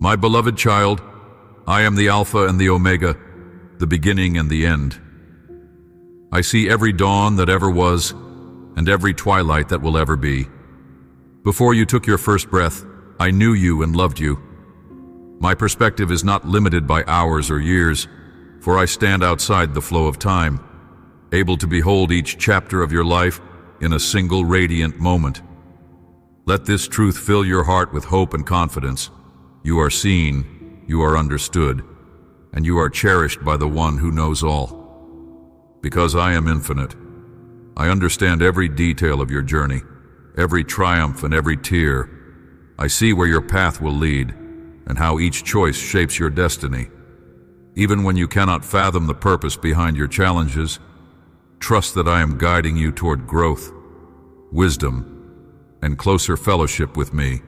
My beloved child, I am the Alpha and the Omega, the beginning and the end. I see every dawn that ever was, and every twilight that will ever be. Before you took your first breath, I knew you and loved you. My perspective is not limited by hours or years, for I stand outside the flow of time, able to behold each chapter of your life in a single radiant moment. Let this truth fill your heart with hope and confidence. You are seen, you are understood, and you are cherished by the one who knows all. Because I am infinite, I understand every detail of your journey, every triumph and every tear. I see where your path will lead, and how each choice shapes your destiny. Even when you cannot fathom the purpose behind your challenges, trust that I am guiding you toward growth, wisdom, and closer fellowship with me.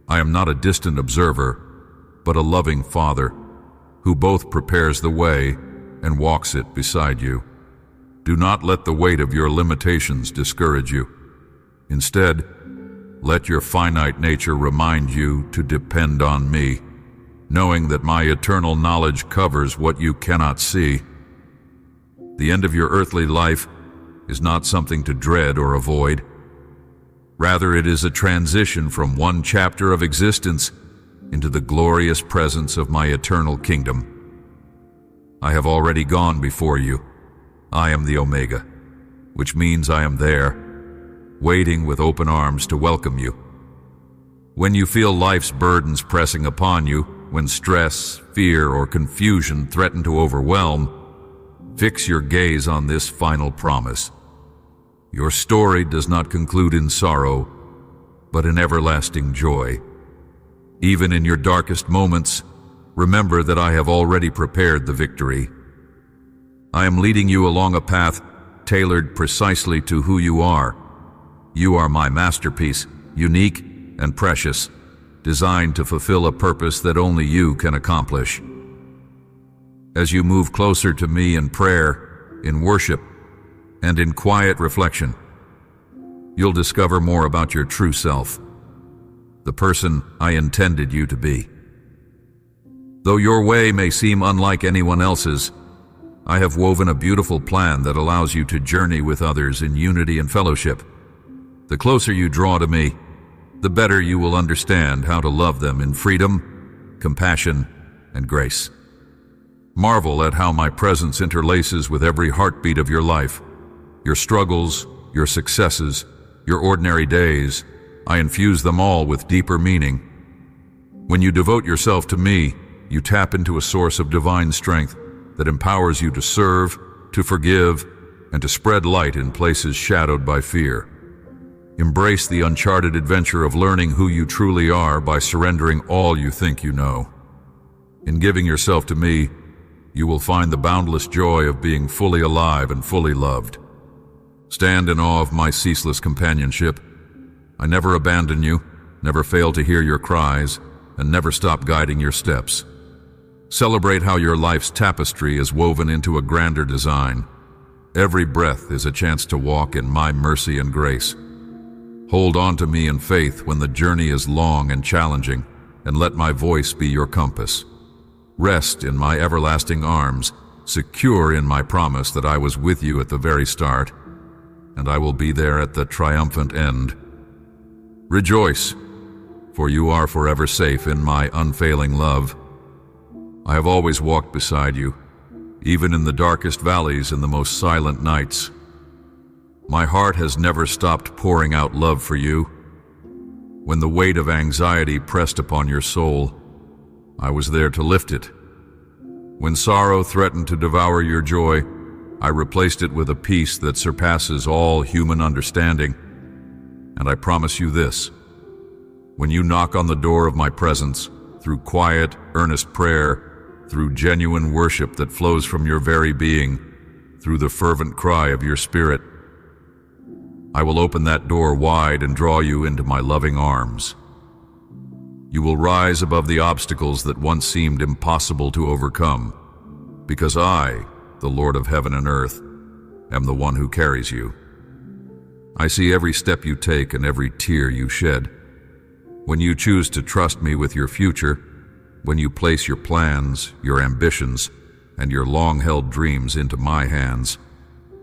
I am not a distant observer, but a loving Father who both prepares the way and walks it beside you. Do not let the weight of your limitations discourage you. Instead, let your finite nature remind you to depend on me, knowing that my eternal knowledge covers what you cannot see. The end of your earthly life is not something to dread or avoid. Rather, it is a transition from one chapter of existence into the glorious presence of my eternal kingdom. I have already gone before you. I am the Omega, which means I am there, waiting with open arms to welcome you. When you feel life's burdens pressing upon you, when stress, fear, or confusion threaten to overwhelm, fix your gaze on this final promise. Your story does not conclude in sorrow, but in everlasting joy. Even in your darkest moments, remember that I have already prepared the victory. I am leading you along a path tailored precisely to who you are. You are my masterpiece, unique and precious, designed to fulfill a purpose that only you can accomplish. As you move closer to me in prayer, in worship, and in quiet reflection, you'll discover more about your true self, the person I intended you to be. Though your way may seem unlike anyone else's, I have woven a beautiful plan that allows you to journey with others in unity and fellowship. The closer you draw to me, the better you will understand how to love them in freedom, compassion, and grace. Marvel at how my presence interlaces with every heartbeat of your life. Your struggles, your successes, your ordinary days, I infuse them all with deeper meaning. When you devote yourself to me, you tap into a source of divine strength that empowers you to serve, to forgive, and to spread light in places shadowed by fear. Embrace the uncharted adventure of learning who you truly are by surrendering all you think you know. In giving yourself to me, you will find the boundless joy of being fully alive and fully loved. Stand in awe of my ceaseless companionship. I never abandon you, never fail to hear your cries, and never stop guiding your steps. Celebrate how your life's tapestry is woven into a grander design. Every breath is a chance to walk in my mercy and grace. Hold on to me in faith when the journey is long and challenging, and let my voice be your compass. Rest in my everlasting arms, secure in my promise that I was with you at the very start, and I will be there at the triumphant end. Rejoice, for you are forever safe in my unfailing love. I have always walked beside you, even in the darkest valleys and the most silent nights. My heart has never stopped pouring out love for you. When the weight of anxiety pressed upon your soul, I was there to lift it. When sorrow threatened to devour your joy, I replaced it with a peace that surpasses all human understanding. And I promise you this: when you knock on the door of my presence, through quiet, earnest prayer, through genuine worship that flows from your very being, through the fervent cry of your spirit, I will open that door wide and draw you into my loving arms. You will rise above the obstacles that once seemed impossible to overcome, because I, the Lord of heaven and earth, am the one who carries you. I see every step you take and every tear you shed. When you choose to trust me with your future, when you place your plans, your ambitions, and your long-held dreams into my hands,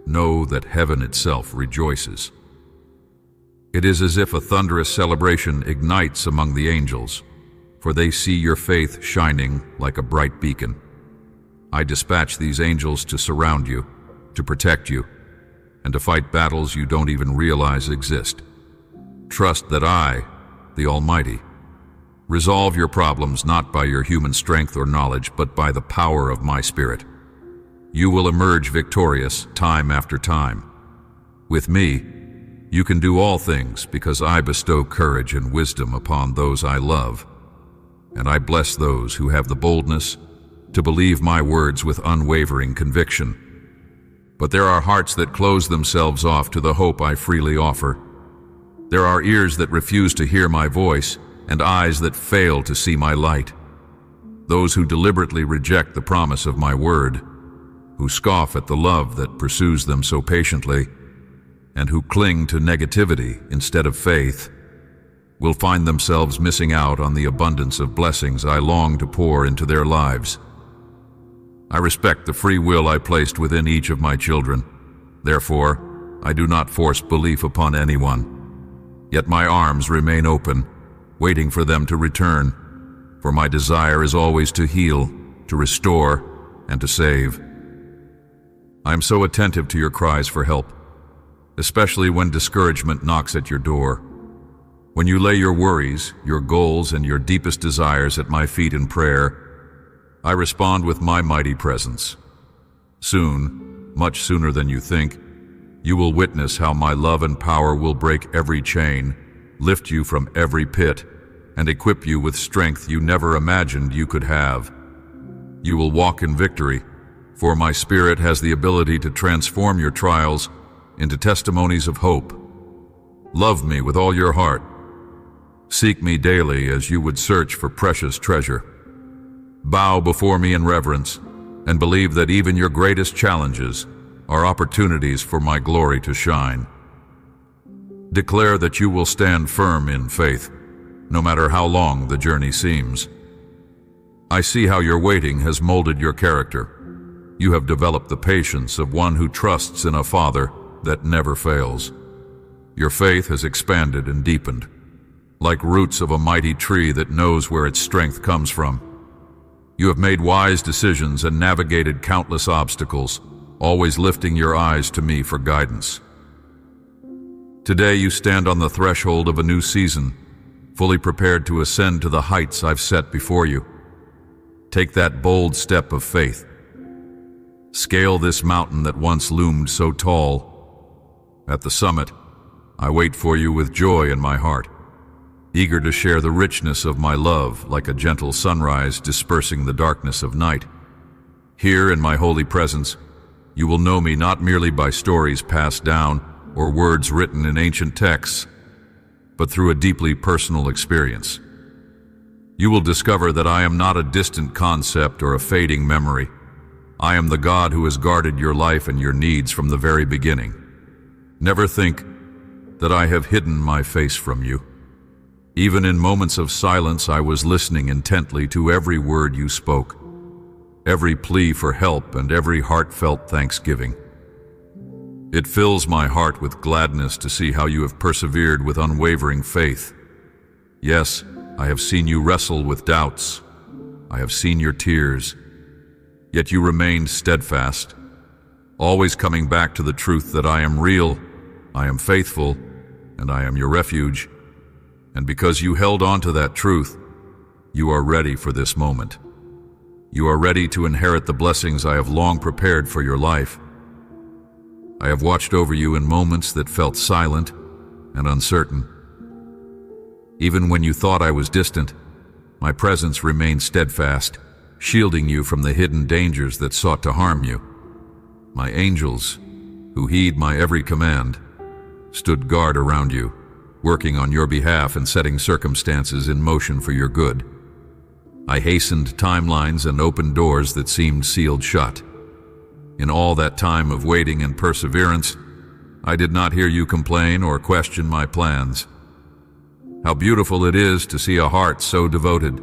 know that heaven itself rejoices. It is as if a thunderous celebration ignites among the angels, for they see your faith shining like a bright beacon. I dispatch these angels to surround you, to protect you, and to fight battles you don't even realize exist. Trust that I, the Almighty, resolve your problems not by your human strength or knowledge, but by the power of my Spirit. You will emerge victorious time after time. With me, you can do all things because I bestow courage and wisdom upon those I love, and I bless those who have the boldness to believe my words with unwavering conviction. But there are hearts that close themselves off to the hope I freely offer. There are ears that refuse to hear my voice, and eyes that fail to see my light. Those who deliberately reject the promise of my word, who scoff at the love that pursues them so patiently, and who cling to negativity instead of faith, will find themselves missing out on the abundance of blessings I long to pour into their lives. I respect the free will I placed within each of my children. Therefore, I do not force belief upon anyone. Yet my arms remain open, waiting for them to return, for my desire is always to heal, to restore, and to save. I am so attentive to your cries for help, especially when discouragement knocks at your door. When you lay your worries, your goals, and your deepest desires at my feet in prayer, I respond with my mighty presence. Soon, much sooner than you think, you will witness how my love and power will break every chain, lift you from every pit, and equip you with strength you never imagined you could have. You will walk in victory, for my Spirit has the ability to transform your trials into testimonies of hope. Love me with all your heart. Seek me daily as you would search for precious treasure. Bow before me in reverence, and believe that even your greatest challenges are opportunities for my glory to shine. Declare that you will stand firm in faith, no matter how long the journey seems. I see how your waiting has molded your character. You have developed the patience of one who trusts in a Father that never fails. Your faith has expanded and deepened, like roots of a mighty tree that knows where its strength comes from. You have made wise decisions and navigated countless obstacles, always lifting your eyes to me for guidance. Today you stand on the threshold of a new season, fully prepared to ascend to the heights I've set before you. Take that bold step of faith. Scale this mountain that once loomed so tall. At the summit, I wait for you with joy in my heart, eager to share the richness of my love like a gentle sunrise dispersing the darkness of night. Here in my holy presence, you will know me not merely by stories passed down or words written in ancient texts, but through a deeply personal experience. You will discover that I am not a distant concept or a fading memory. I am the God who has guarded your life and your needs from the very beginning. Never think that I have hidden my face from you. Even in moments of silence, I was listening intently to every word you spoke, every plea for help, and every heartfelt thanksgiving. It fills my heart with gladness to see how you have persevered with unwavering faith. Yes, I have seen you wrestle with doubts. I have seen your tears. Yet you remained steadfast, always coming back to the truth that I am real, I am faithful, and I am your refuge. And because you held on to that truth, you are ready for this moment. You are ready to inherit the blessings I have long prepared for your life. I have watched over you in moments that felt silent and uncertain. Even when you thought I was distant, my presence remained steadfast, shielding you from the hidden dangers that sought to harm you. My angels, who heed my every command, stood guard around you, working on your behalf and setting circumstances in motion for your good. I hastened timelines and opened doors that seemed sealed shut. In all that time of waiting and perseverance, I did not hear you complain or question my plans. How beautiful it is to see a heart so devoted.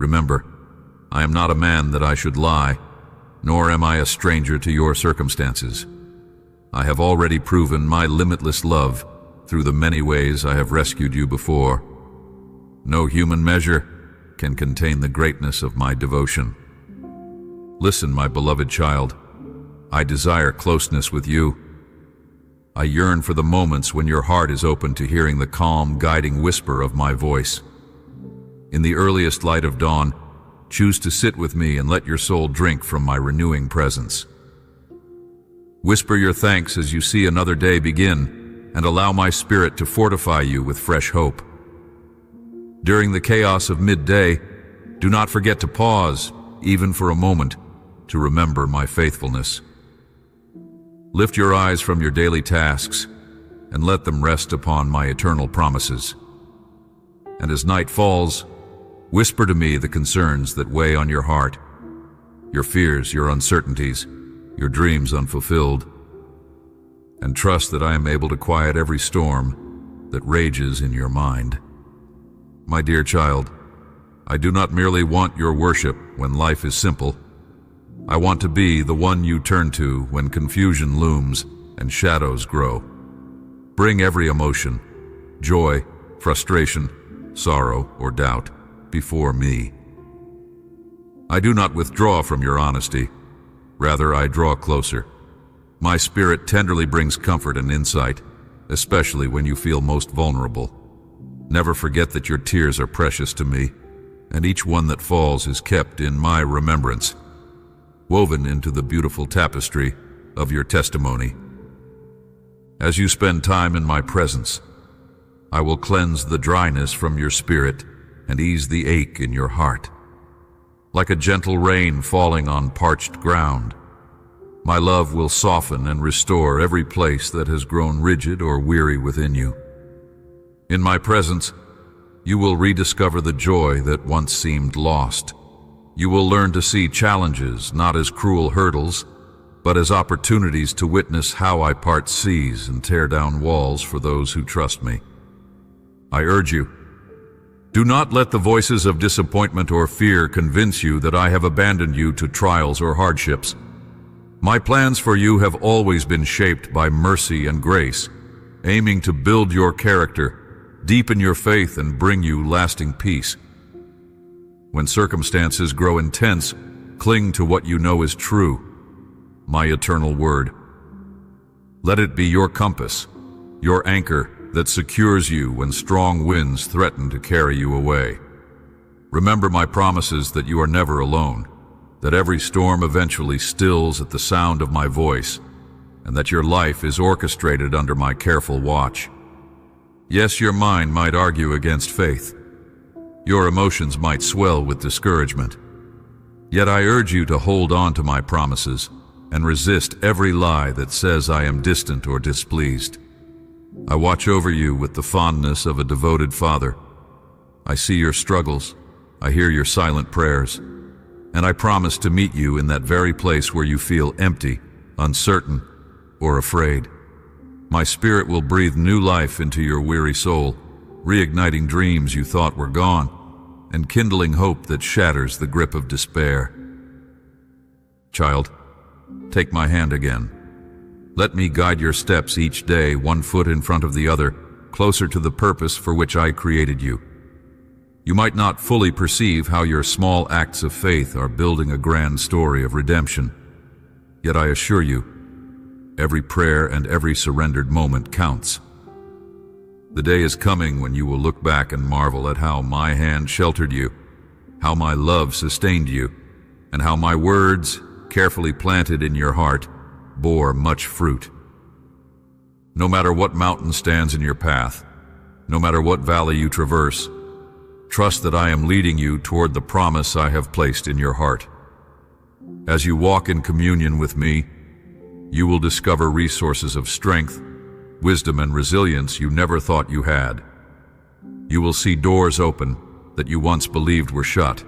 Remember, I am not a man that I should lie, nor am I a stranger to your circumstances. I have already proven my limitless love through the many ways I have rescued you before. No human measure can contain the greatness of my devotion. Listen, my beloved child, I desire closeness with you. I yearn for the moments when your heart is open to hearing the calm, guiding whisper of my voice. In the earliest light of dawn, choose to sit with me and let your soul drink from my renewing presence. Whisper your thanks as you see another day begin, and allow my spirit to fortify you with fresh hope. During the chaos of midday, do not forget to pause, even for a moment, to remember my faithfulness. Lift your eyes from your daily tasks and let them rest upon my eternal promises. And as night falls, whisper to me the concerns that weigh on your heart, your fears, your uncertainties, your dreams unfulfilled, and trust that I am able to quiet every storm that rages in your mind. My dear child, I do not merely want your worship when life is simple. I want to be the one you turn to when confusion looms and shadows grow. Bring every emotion, joy, frustration, sorrow, or doubt before me. I do not withdraw from your honesty. Rather, I draw closer. My spirit tenderly brings comfort and insight, especially when you feel most vulnerable. Never forget that your tears are precious to me, and each one that falls is kept in my remembrance, woven into the beautiful tapestry of your testimony. As you spend time in my presence, I will cleanse the dryness from your spirit and ease the ache in your heart. Like a gentle rain falling on parched ground, my love will soften and restore every place that has grown rigid or weary within you. In my presence, you will rediscover the joy that once seemed lost. You will learn to see challenges not as cruel hurdles, but as opportunities to witness how I part seas and tear down walls for those who trust me. I urge you, do not let the voices of disappointment or fear convince you that I have abandoned you to trials or hardships. My plans for you have always been shaped by mercy and grace, aiming to build your character, deepen your faith, and bring you lasting peace. When circumstances grow intense, cling to what you know is true, my eternal word. Let it be your compass, your anchor that secures you when strong winds threaten to carry you away. Remember my promises that you are never alone, that every storm eventually stills at the sound of my voice, and that your life is orchestrated under my careful watch. Yes, your mind might argue against faith. Your emotions might swell with discouragement. Yet I urge you to hold on to my promises and resist every lie that says I am distant or displeased. I watch over you with the fondness of a devoted father. I see your struggles, I hear your silent prayers, and I promise to meet you in that very place where you feel empty, uncertain, or afraid. My spirit will breathe new life into your weary soul, reigniting dreams you thought were gone, and kindling hope that shatters the grip of despair. Child, take my hand again. Let me guide your steps each day, one foot in front of the other, closer to the purpose for which I created you. You might not fully perceive how your small acts of faith are building a grand story of redemption. Yet I assure you, every prayer and every surrendered moment counts. The day is coming when you will look back and marvel at how my hand sheltered you, how my love sustained you, and how my words, carefully planted in your heart, bore much fruit. No matter what mountain stands in your path, no matter what valley you traverse, trust that I am leading you toward the promise I have placed in your heart. As you walk in communion with me, you will discover resources of strength, wisdom, and resilience you never thought you had. You will see doors open that you once believed were shut,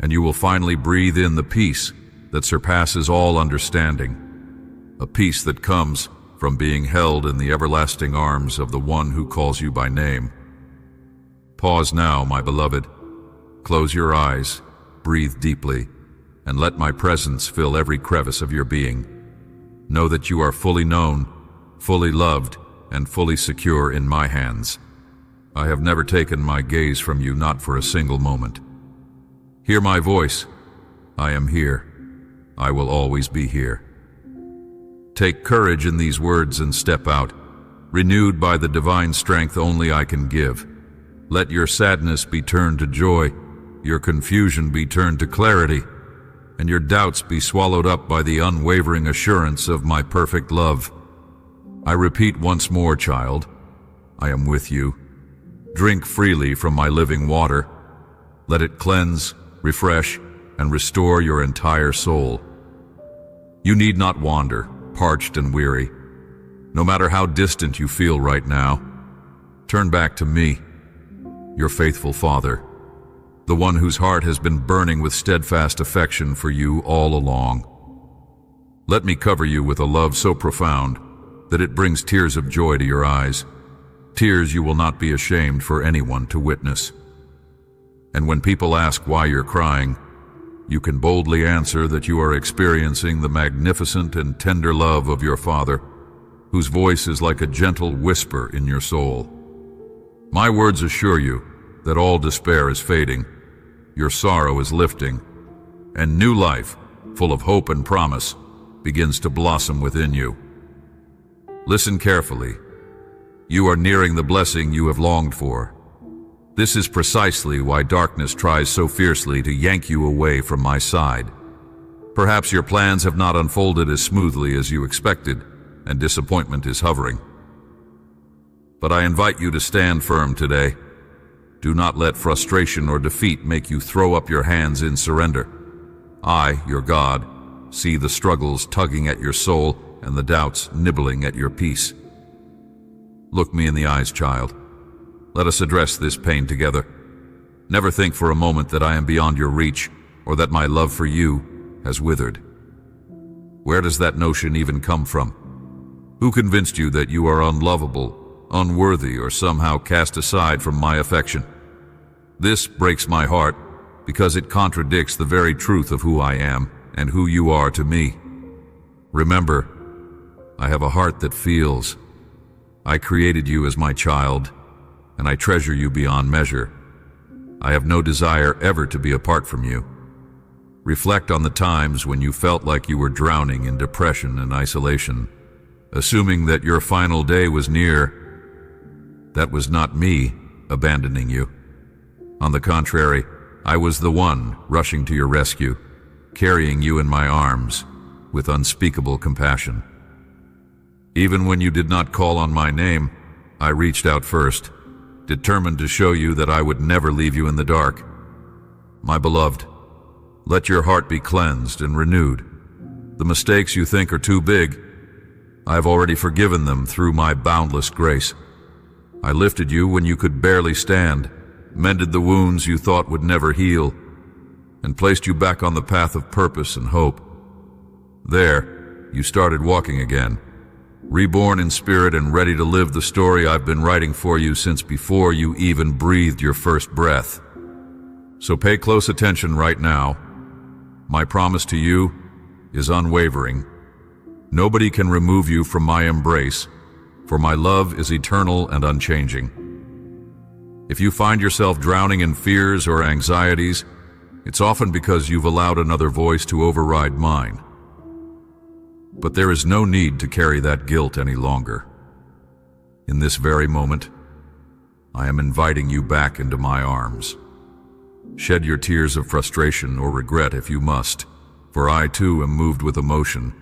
and you will finally breathe in the peace that surpasses all understanding, a peace that comes from being held in the everlasting arms of the one who calls you by name. Pause now, my beloved. close your eyes, breathe deeply, and let my presence fill every crevice of your being. Know that you are fully known, fully loved, and fully secure in my hands. I have never taken my gaze from you, not for a single moment. Hear my voice. I am here. I will always be here. Take courage in these words and step out, renewed by the divine strength only I can give. Let your sadness be turned to joy, your confusion be turned to clarity, and your doubts be swallowed up by the unwavering assurance of my perfect love. I repeat once more, child, I am with you. Drink freely from my living water. Let it cleanse, refresh, and restore your entire soul. You need not wander, parched and weary. No matter how distant you feel right now, turn back to me, your faithful Father, the one whose heart has been burning with steadfast affection for you all along. Let me cover you with a love so profound that it brings tears of joy to your eyes, tears you will not be ashamed for anyone to witness. And when people ask why you're crying, you can boldly answer that you are experiencing the magnificent and tender love of your Father, whose voice is like a gentle whisper in your soul. My words assure you that all despair is fading, your sorrow is lifting, and new life, full of hope and promise, begins to blossom within you. Listen carefully. You are nearing the blessing you have longed for. This is precisely why darkness tries so fiercely to yank you away from my side. Perhaps your plans have not unfolded as smoothly as you expected, and disappointment is hovering. But I invite you to stand firm today. Do not let frustration or defeat make you throw up your hands in surrender. I, your God, see the struggles tugging at your soul and the doubts nibbling at your peace. Look me in the eyes, child. Let us address this pain together. Never think for a moment that I am beyond your reach, or that my love for you has withered. Where does that notion even come from? Who convinced you that you are unlovable, unworthy, or somehow cast aside from my affection? This breaks my heart because it contradicts the very truth of who I am and who you are to me. Remember, I have a heart that feels. I created you as my child, and I treasure you beyond measure. I have no desire ever to be apart from you. Reflect on the times when you felt like you were drowning in depression and isolation, assuming that your final day was near. That was not me abandoning you. On the contrary, I was the one rushing to your rescue, carrying you in my arms with unspeakable compassion. Even when you did not call on my name, I reached out first, determined to show you that I would never leave you in the dark. My beloved, let your heart be cleansed and renewed. The mistakes you think are too big, I have already forgiven them through my boundless grace. I lifted you when you could barely stand, mended the wounds you thought would never heal, and placed you back on the path of purpose and hope. There, you started walking again, reborn in spirit and ready to live the story I've been writing for you since before you even breathed your first breath. So pay close attention right now. My promise to you is unwavering. Nobody can remove you from my embrace, for my love is eternal and unchanging. If you find yourself drowning in fears or anxieties, it's often because you've allowed another voice to override mine. But there is no need to carry that guilt any longer. In this very moment, I am inviting you back into my arms. Shed your tears of frustration or regret if you must, for I too am moved with emotion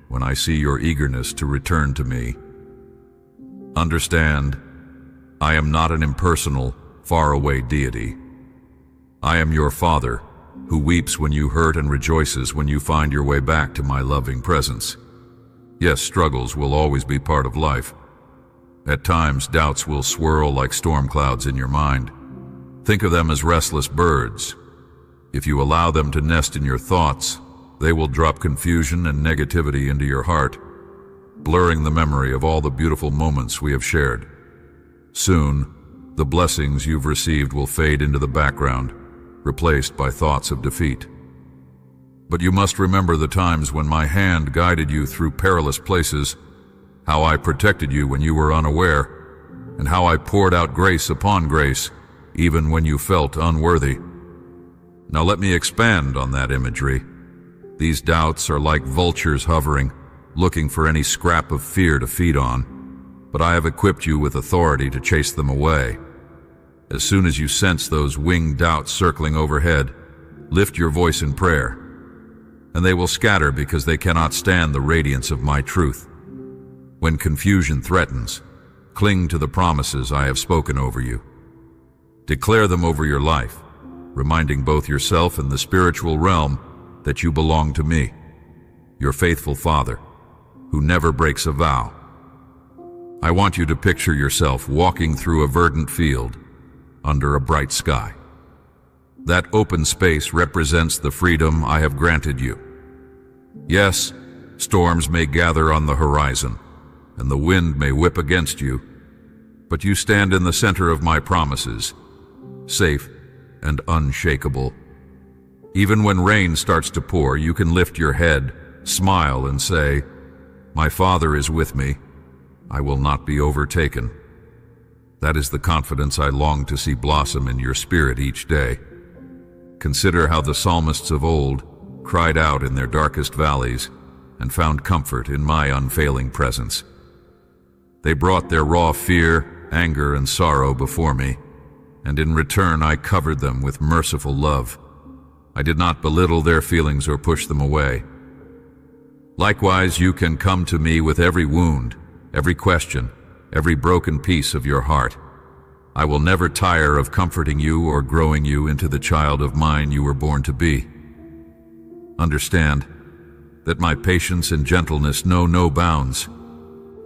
when I see your eagerness to return to me. Understand, I am not an impersonal, faraway deity. I am your Father, who weeps when you hurt and rejoices when you find your way back to my loving presence. Yes, struggles will always be part of life. At times, doubts will swirl like storm clouds in your mind. Think of them as restless birds. If you allow them to nest in your thoughts, they will drop confusion and negativity into your heart, blurring the memory of all the beautiful moments we have shared. Soon, the blessings you've received will fade into the background, replaced by thoughts of defeat. But you must remember the times when my hand guided you through perilous places, how I protected you when you were unaware, and how I poured out grace upon grace, even when you felt unworthy. Now let me expand on that imagery. These doubts are like vultures hovering, looking for any scrap of fear to feed on, but I have equipped you with authority to chase them away. As soon as you sense those winged doubts circling overhead, lift your voice in prayer, and they will scatter because they cannot stand the radiance of my truth. When confusion threatens, cling to the promises I have spoken over you. Declare them over your life, reminding both yourself and the spiritual realm that you belong to me, your faithful Father, who never breaks a vow. I want you to picture yourself walking through a verdant field under a bright sky. That open space represents the freedom I have granted you. Yes, storms may gather on the horizon, and the wind may whip against you, but you stand in the center of my promises, safe and unshakable. Even when rain starts to pour, you can lift your head, smile, and say, "My Father is with me. I will not be overtaken." That is the confidence I long to see blossom in your spirit each day. Consider how the psalmists of old cried out in their darkest valleys and found comfort in my unfailing presence. They brought their raw fear, anger, and sorrow before me, and in return I covered them with merciful love. I did not belittle their feelings or push them away. Likewise, you can come to me with every wound, every question, every broken piece of your heart. I will never tire of comforting you or growing you into the child of mine you were born to be. Understand that my patience and gentleness know no bounds.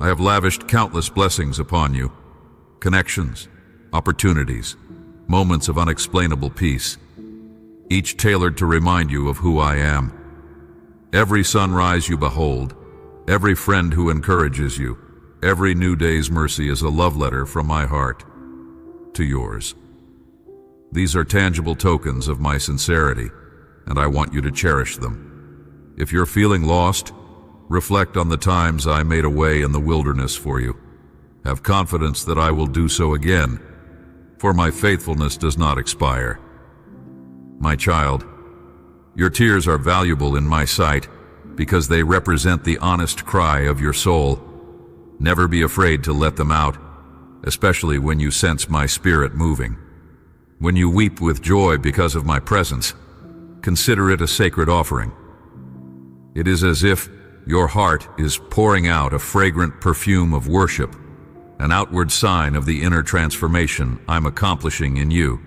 I have lavished countless blessings upon you, connections, opportunities, moments of unexplainable peace, each tailored to remind you of who I am. Every sunrise you behold, every friend who encourages you, every new day's mercy is a love letter from my heart to yours. These are tangible tokens of my sincerity, and I want you to cherish them. If you're feeling lost, reflect on the times I made a way in the wilderness for you. Have confidence that I will do so again, for my faithfulness does not expire. My child, your tears are valuable in my sight because they represent the honest cry of your soul. Never be afraid to let them out, especially when you sense my spirit moving. When you weep with joy because of my presence, consider it a sacred offering. It is as if your heart is pouring out a fragrant perfume of worship, an outward sign of the inner transformation I'm accomplishing in you.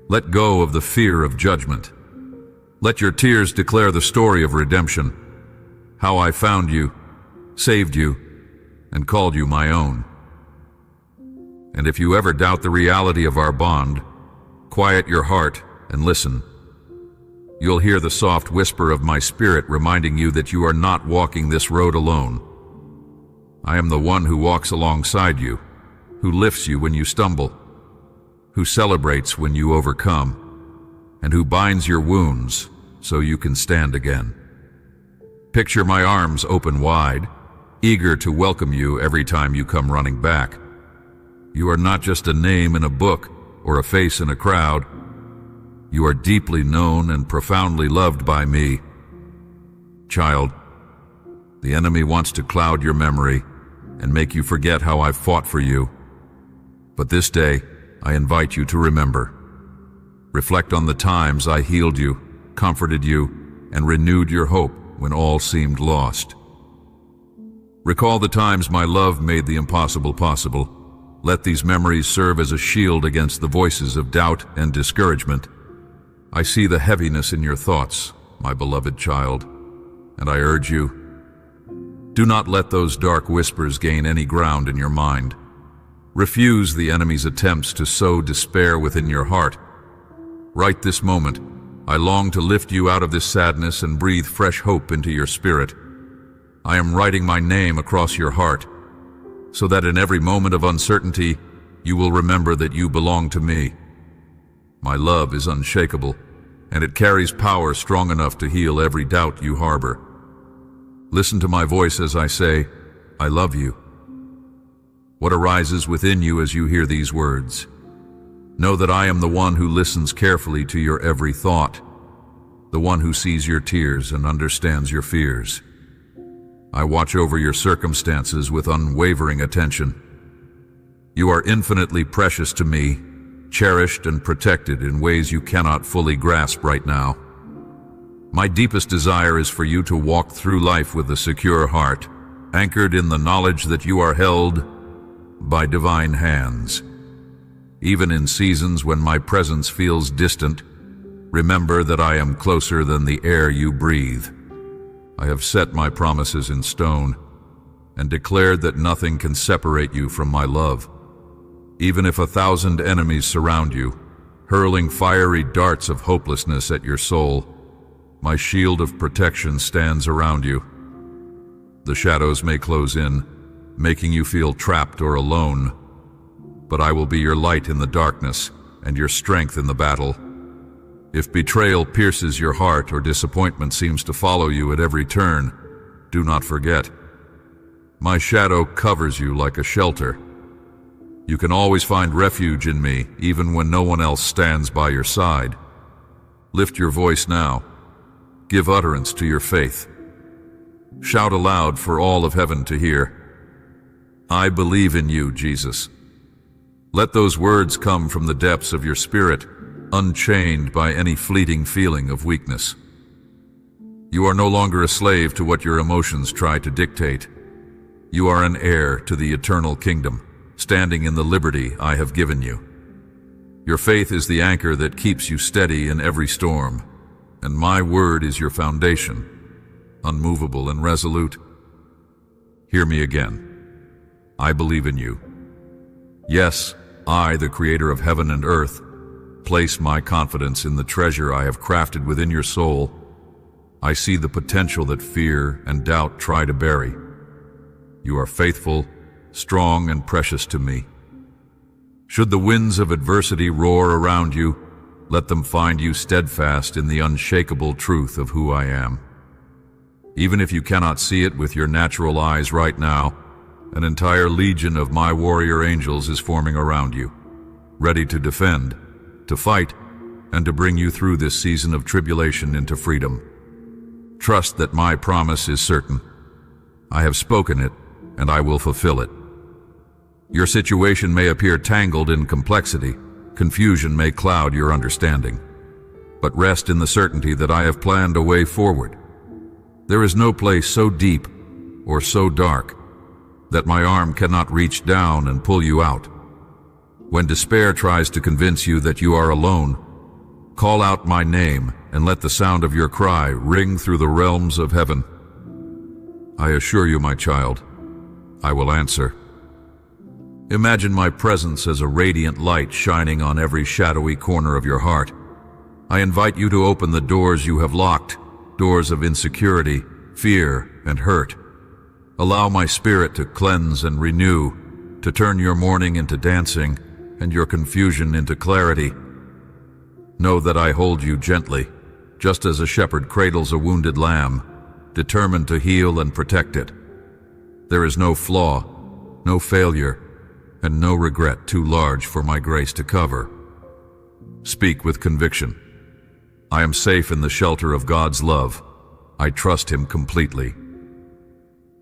Let go of the fear of judgment. Let your tears declare the story of redemption, how I found you, saved you, and called you my own. And if you ever doubt the reality of our bond, quiet your heart and listen. You'll hear the soft whisper of my spirit reminding you that you are not walking this road alone. I am the one who walks alongside you, who lifts you when you stumble, who celebrates when you overcome, and who binds your wounds so you can stand again. Picture my arms open wide, eager to welcome you every time you come running back. You are not just a name in a book or a face in a crowd. You are deeply known and profoundly loved by me. Child, the enemy wants to cloud your memory and make you forget how I've fought for you. But this day, I invite you to remember. Reflect on the times I healed you, comforted you, and renewed your hope when all seemed lost. Recall the times my love made the impossible possible. Let these memories serve as a shield against the voices of doubt and discouragement. I see the heaviness in your thoughts, my beloved child, and I urge you, do not let those dark whispers gain any ground in your mind. Refuse the enemy's attempts to sow despair within your heart. Right this moment, I long to lift you out of this sadness and breathe fresh hope into your spirit. I am writing my name across your heart, so that in every moment of uncertainty, you will remember that you belong to me. My love is unshakable, and it carries power strong enough to heal every doubt you harbor. Listen to my voice as I say, I love you. What arises within you as you hear these words? Know that I am the one who listens carefully to your every thought, the one who sees your tears and understands your fears. I watch over your circumstances with unwavering attention. You are infinitely precious to me, cherished and protected in ways you cannot fully grasp right now. My deepest desire is for you to walk through life with a secure heart, anchored in the knowledge that you are held by divine hands. Even in seasons when my presence feels distant, remember that I am closer than the air you breathe. I have set my promises in stone and declared that nothing can separate you from my love. Even if 1,000 enemies surround you, hurling fiery darts of hopelessness at your soul, my shield of protection stands around you. The shadows may close in, making you feel trapped or alone, but I will be your light in the darkness and your strength in the battle. If betrayal pierces your heart or disappointment seems to follow you at every turn, do not forget. My shadow covers you like a shelter. You can always find refuge in me, even when no one else stands by your side. Lift your voice now. Give utterance to your faith. Shout aloud for all of heaven to hear. I believe in you, Jesus. Let those words come from the depths of your spirit, unchained by any fleeting feeling of weakness. You are no longer a slave to what your emotions try to dictate. You are an heir to the eternal kingdom, standing in the liberty I have given you. Your faith is the anchor that keeps you steady in every storm, and my word is your foundation, unmovable and resolute. Hear me again. I believe in you. Yes, I, the creator of heaven and earth, place my confidence in the treasure I have crafted within your soul. I see the potential that fear and doubt try to bury. You are faithful, strong, and precious to me. Should the winds of adversity roar around you, let them find you steadfast in the unshakable truth of who I am. Even if you cannot see it with your natural eyes right now, an entire legion of my warrior angels is forming around you, ready to defend, to fight, and to bring you through this season of tribulation into freedom. Trust that my promise is certain. I have spoken it, and I will fulfill it. Your situation may appear tangled in complexity. Confusion may cloud your understanding. But rest in the certainty that I have planned a way forward. There is no place so deep or so dark that my arm cannot reach down and pull you out. When despair tries to convince you that you are alone, call out my name and let the sound of your cry ring through the realms of heaven. I assure you, my child, I will answer. Imagine my presence as a radiant light shining on every shadowy corner of your heart. I invite you to open the doors you have locked, doors of insecurity, fear, and hurt. Allow my spirit to cleanse and renew, to turn your mourning into dancing and your confusion into clarity. Know that I hold you gently, just as a shepherd cradles a wounded lamb, determined to heal and protect it. There is no flaw, no failure, and no regret too large for my grace to cover. Speak with conviction. I am safe in the shelter of God's love. I trust Him completely.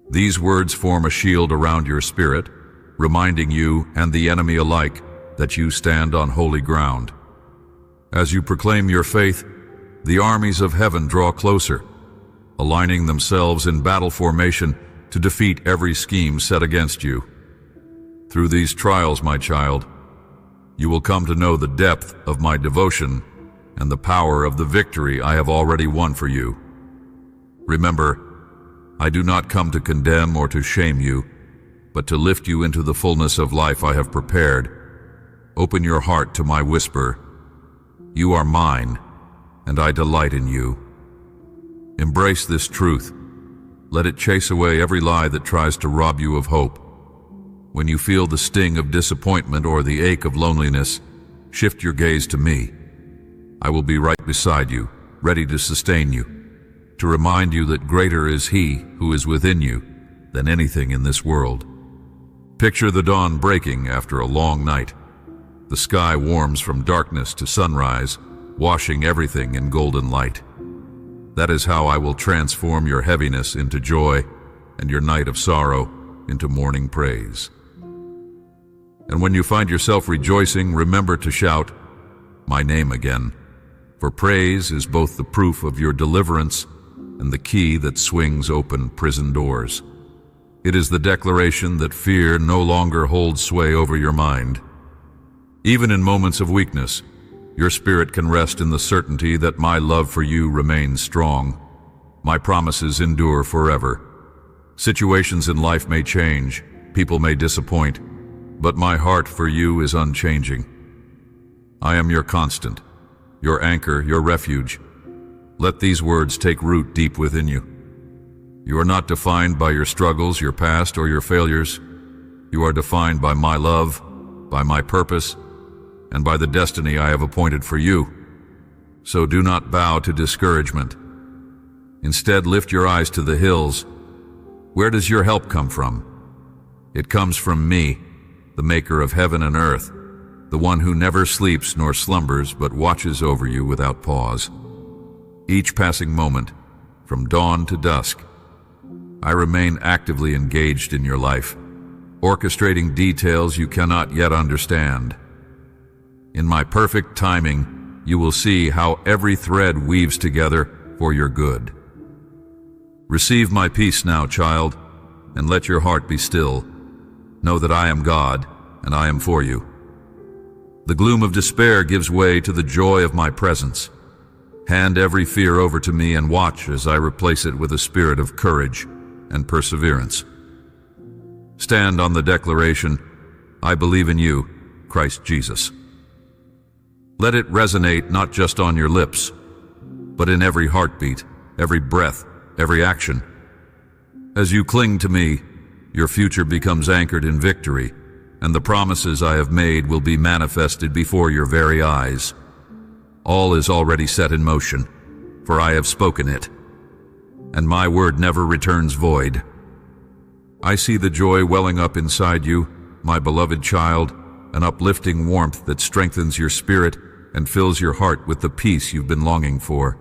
These words form a shield around your spirit, reminding you and the enemy alike that you stand on holy ground. As you proclaim your faith, the armies of heaven draw closer, aligning themselves in battle formation to defeat every scheme set against you. Through these trials, my child, you will come to know the depth of my devotion and the power of the victory I have already won for you. Remember, I do not come to condemn or to shame you, but to lift you into the fullness of life I have prepared. Open your heart to my whisper. You are mine, and I delight in you. Embrace this truth. Let it chase away every lie that tries to rob you of hope. When you feel the sting of disappointment or the ache of loneliness, shift your gaze to me. I will be right beside you, ready to sustain you, to remind you that greater is He who is within you than anything in this world. Picture the dawn breaking after a long night. The sky warms from darkness to sunrise, washing everything in golden light. That is how I will transform your heaviness into joy and your night of sorrow into morning praise. And when you find yourself rejoicing, remember to shout my name again, for praise is both the proof of your deliverance and the key that swings open prison doors. It is the declaration that fear no longer holds sway over your mind. Even in moments of weakness, your spirit can rest in the certainty that my love for you remains strong. My promises endure forever. Situations in life may change, people may disappoint, but my heart for you is unchanging. I am your constant, your anchor, your refuge. Let these words take root deep within you. You are not defined by your struggles, your past, or your failures. You are defined by my love, by my purpose, and by the destiny I have appointed for you. So do not bow to discouragement. Instead, lift your eyes to the hills. Where does your help come from? It comes from me, the maker of heaven and earth, the one who never sleeps nor slumbers but watches over you without pause. Each passing moment, from dawn to dusk, I remain actively engaged in your life, orchestrating details you cannot yet understand. In my perfect timing, you will see how every thread weaves together for your good. Receive my peace now, child, and let your heart be still. Know that I am God, and I am for you. The gloom of despair gives way to the joy of my presence. Hand every fear over to me and watch as I replace it with a spirit of courage and perseverance. Stand on the declaration, I believe in you, Christ Jesus. Let it resonate not just on your lips, but in every heartbeat, every breath, every action. As you cling to me, your future becomes anchored in victory, and the promises I have made will be manifested before your very eyes. All is already set in motion, for I have spoken it, and my word never returns void. I see the joy welling up inside you, my beloved child, an uplifting warmth that strengthens your spirit and fills your heart with the peace you've been longing for.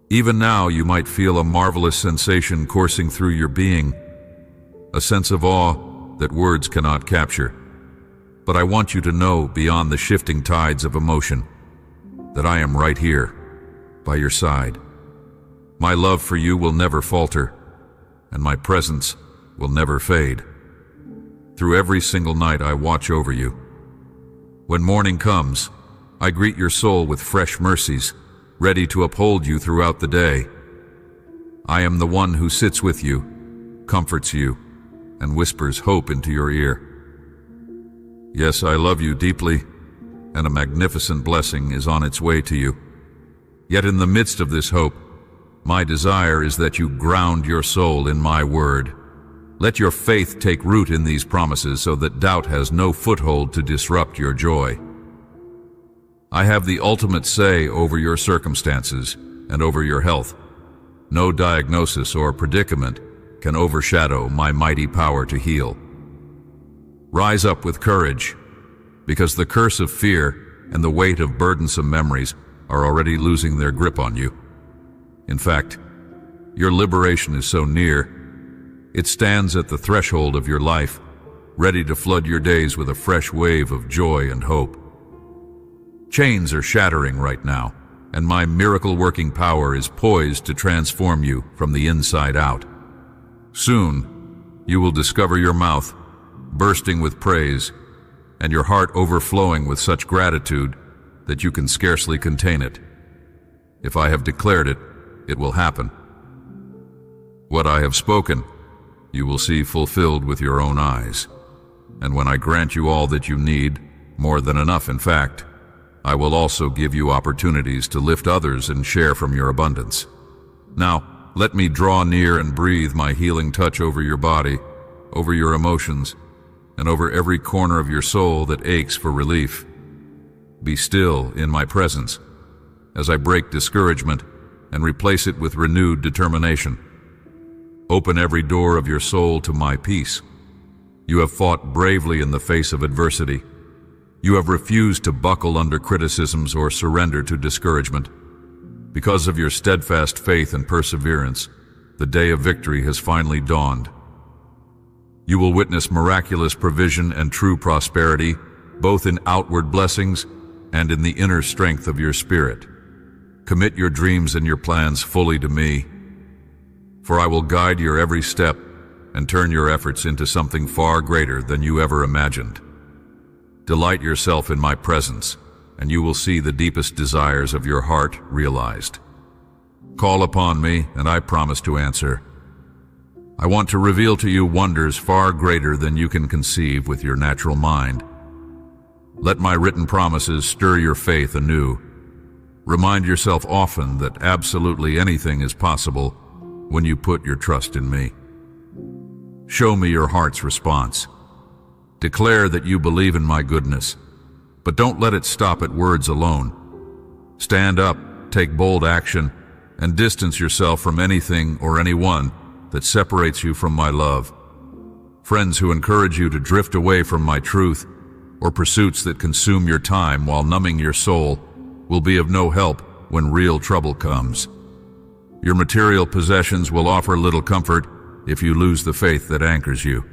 Even now you might feel a marvelous sensation coursing through your being, a sense of awe that words cannot capture. But I want you to know, beyond the shifting tides of emotion, that I am right here, by your side. My love for you will never falter, and my presence will never fade. Through every single night I watch over you. When morning comes, I greet your soul with fresh mercies, ready to uphold you throughout the day. I am the one who sits with you, comforts you, and whispers hope into your ear. Yes, I love you deeply, and a magnificent blessing is on its way to you. Yet in the midst of this hope, my desire is that you ground your soul in my word. Let your faith take root in these promises so that doubt has no foothold to disrupt your joy. I have the ultimate say over your circumstances and over your health. No diagnosis or predicament can overshadow my mighty power to heal. Rise up with courage, because the curse of fear and the weight of burdensome memories are already losing their grip on you. In fact, your liberation is so near, it stands at the threshold of your life, ready to flood your days with a fresh wave of joy and hope. Chains are shattering right now, and my miracle-working power is poised to transform you from the inside out. Soon, you will discover your mouth bursting with praise and your heart overflowing with such gratitude that you can scarcely contain it. If I have declared it, it will happen. What I have spoken, you will see fulfilled with your own eyes. And when I grant you all that you need, more than enough in fact, I will also give you opportunities to lift others and share from your abundance. Now, let me draw near and breathe my healing touch over your body, over your emotions, and over every corner of your soul that aches for relief. Be still in my presence as I break discouragement and replace it with renewed determination. Open every door of your soul to my peace. You have fought bravely in the face of adversity. You have refused to buckle under criticisms or surrender to discouragement. Because of your steadfast faith and perseverance, the day of victory has finally dawned. You will witness miraculous provision and true prosperity, both in outward blessings and in the inner strength of your spirit. Commit your dreams and your plans fully to me, for I will guide your every step and turn your efforts into something far greater than you ever imagined. Delight yourself in my presence, and you will see the deepest desires of your heart realized. Call upon me, and I promise to answer. I want to reveal to you wonders far greater than you can conceive with your natural mind. Let my written promises stir your faith anew. Remind yourself often that absolutely anything is possible when you put your trust in me. Show me your heart's response. Declare that you believe in my goodness, but don't let it stop at words alone. Stand up, take bold action, and distance yourself from anything or anyone that separates you from my love. Friends who encourage you to drift away from my truth, or pursuits that consume your time while numbing your soul, will be of no help when real trouble comes. Your material possessions will offer little comfort if you lose the faith that anchors you.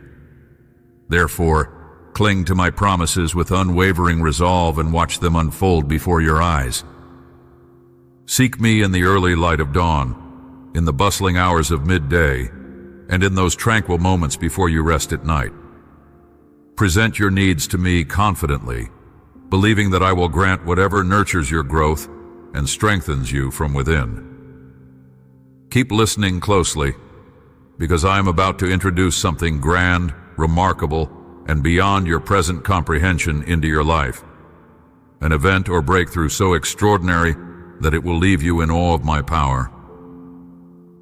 Therefore, cling to my promises with unwavering resolve and watch them unfold before your eyes. Seek me in the early light of dawn, in the bustling hours of midday, and in those tranquil moments before you rest at night. Present your needs to me confidently, believing that I will grant whatever nurtures your growth and strengthens you from within. Keep listening closely, because I am about to introduce something grand, remarkable, and beyond your present comprehension into your life. An event or breakthrough so extraordinary that it will leave you in awe of my power.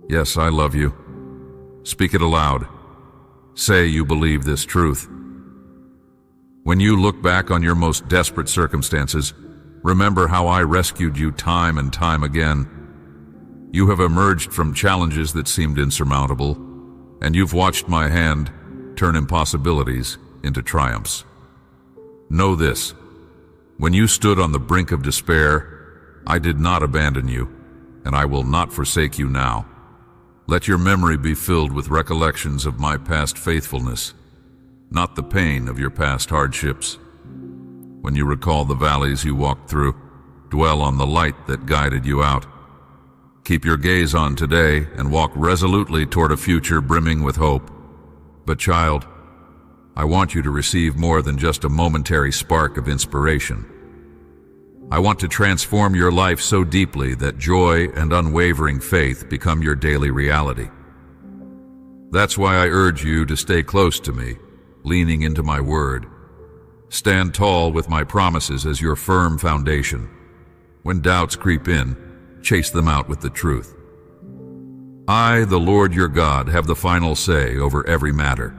Yes, I love you. Speak it aloud. Say you believe this truth. When you look back on your most desperate circumstances, remember how I rescued you time and time again. You have emerged from challenges that seemed insurmountable, and you've watched my hand turn impossibilities into triumphs. Know this: when you stood on the brink of despair, I did not abandon you, and I will not forsake you now. Let your memory be filled with recollections of my past faithfulness, not the pain of your past hardships. When you recall the valleys you walked through, dwell on the light that guided you out. Keep your gaze on today and walk resolutely toward a future brimming with hope. But child, I want you to receive more than just a momentary spark of inspiration. I want to transform your life so deeply that joy and unwavering faith become your daily reality. That's why I urge you to stay close to me, leaning into my word. Stand tall with my promises as your firm foundation. When doubts creep in, chase them out with the truth. I, the Lord your God, have the final say over every matter.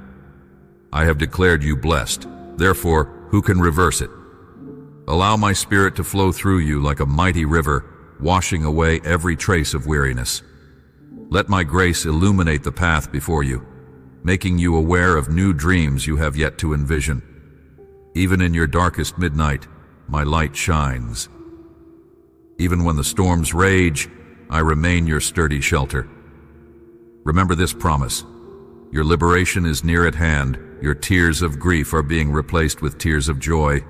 I have declared you blessed. Therefore, who can reverse it? Allow my spirit to flow through you like a mighty river, washing away every trace of weariness. Let my grace illuminate the path before you, making you aware of new dreams you have yet to envision. Even in your darkest midnight, my light shines. Even when the storms rage, I remain your sturdy shelter. Remember this promise: your liberation is near at hand, your tears of grief are being replaced with tears of joy,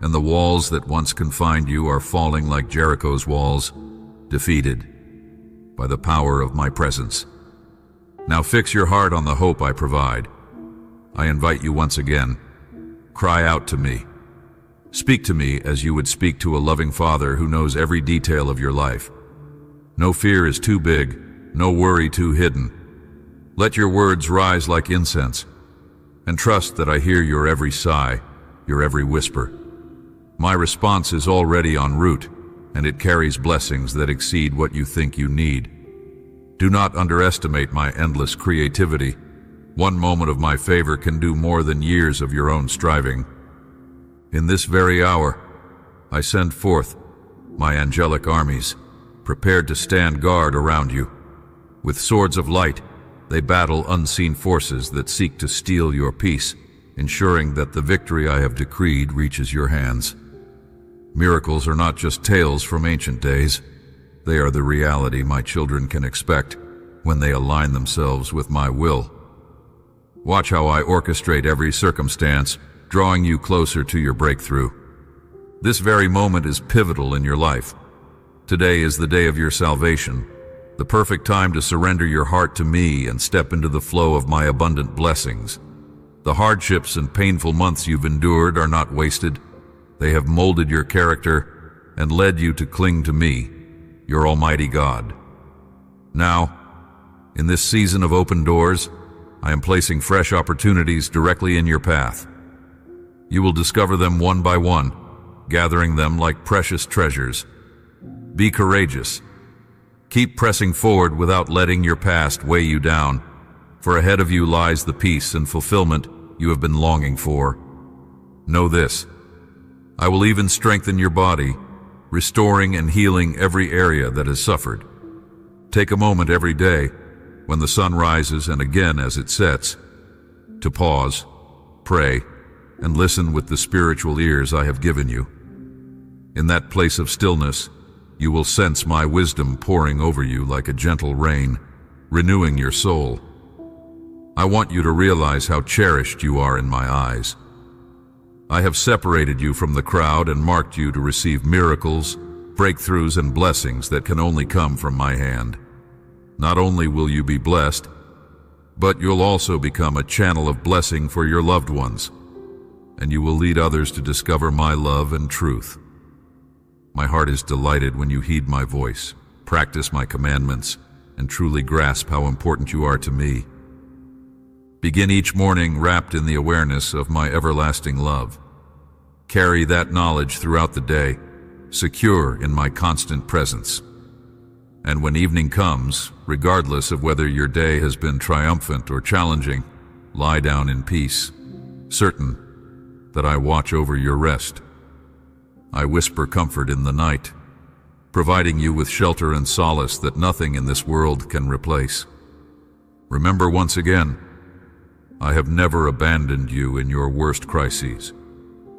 and the walls that once confined you are falling like Jericho's walls, defeated by the power of my presence. Now fix your heart on the hope I provide. I invite you once again. Cry out to me. Speak to me as you would speak to a loving father who knows every detail of your life. No fear is too big, no worry too hidden. Let your words rise like incense, and trust that I hear your every sigh, your every whisper. My response is already en route, and it carries blessings that exceed what you think you need. Do not underestimate my endless creativity. One moment of my favor can do more than years of your own striving. In this very hour, I send forth my angelic armies, prepared to stand guard around you. With swords of light, they battle unseen forces that seek to steal your peace, ensuring that the victory I have decreed reaches your hands. Miracles are not just tales from ancient days. They are the reality my children can expect when they align themselves with my will. Watch how I orchestrate every circumstance, drawing you closer to your breakthrough. This very moment is pivotal in your life. Today is the day of your salvation, the perfect time to surrender your heart to me and step into the flow of my abundant blessings. The hardships and painful months you've endured are not wasted. They have molded your character and led you to cling to me, your Almighty God. Now, in this season of open doors, I am placing fresh opportunities directly in your path. You will discover them one by one, gathering them like precious treasures. Be courageous. Keep pressing forward without letting your past weigh you down, for ahead of you lies the peace and fulfillment you have been longing for. Know this: I will even strengthen your body, restoring and healing every area that has suffered. Take a moment every day, when the sun rises and again as it sets, to pause, pray, and listen with the spiritual ears I have given you. In that place of stillness, you will sense my wisdom pouring over you like a gentle rain, renewing your soul. I want you to realize how cherished you are in my eyes. I have separated you from the crowd and marked you to receive miracles, breakthroughs, and blessings that can only come from my hand. Not only will you be blessed, but you'll also become a channel of blessing for your loved ones, and you will lead others to discover my love and truth. My heart is delighted when you heed my voice, practice my commandments, and truly grasp how important you are to me. Begin each morning wrapped in the awareness of my everlasting love. Carry that knowledge throughout the day, secure in my constant presence. And when evening comes, regardless of whether your day has been triumphant or challenging, lie down in peace, certain that I watch over your rest. I whisper comfort in the night, providing you with shelter and solace that nothing in this world can replace. Remember once again, I have never abandoned you in your worst crises,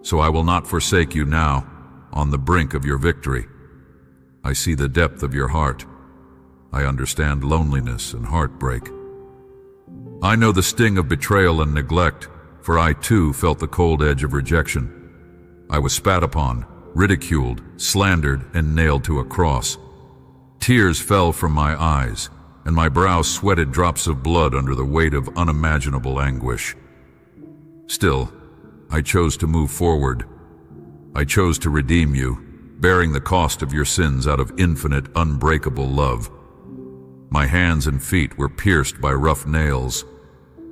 so I will not forsake you now, on the brink of your victory. I see the depth of your heart. I understand loneliness and heartbreak. I know the sting of betrayal and neglect, for I too felt the cold edge of rejection. I was spat upon, ridiculed, slandered, and nailed to a cross. Tears fell from my eyes, and my brow sweated drops of blood under the weight of unimaginable anguish. Still, I chose to move forward. I chose to redeem you, bearing the cost of your sins out of infinite, unbreakable love. My hands and feet were pierced by rough nails,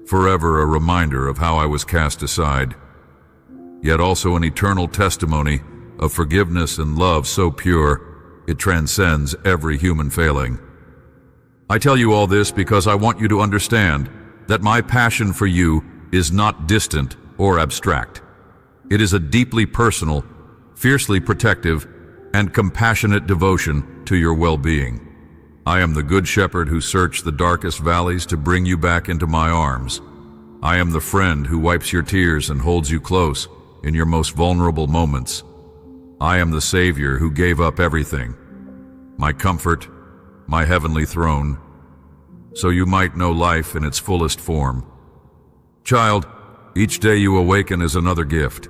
forever a reminder of how I was cast aside, yet also an eternal testimony of forgiveness and love so pure it transcends every human failing. I tell you all this because I want you to understand that my passion for you is not distant or abstract. It is a deeply personal, fiercely protective, and compassionate devotion to your well-being. I am the good shepherd who searched the darkest valleys to bring you back into my arms. I am the friend who wipes your tears and holds you close in your most vulnerable moments. I am the Savior who gave up everything, my comfort, my heavenly throne, so you might know life in its fullest form. Child, each day you awaken is another gift,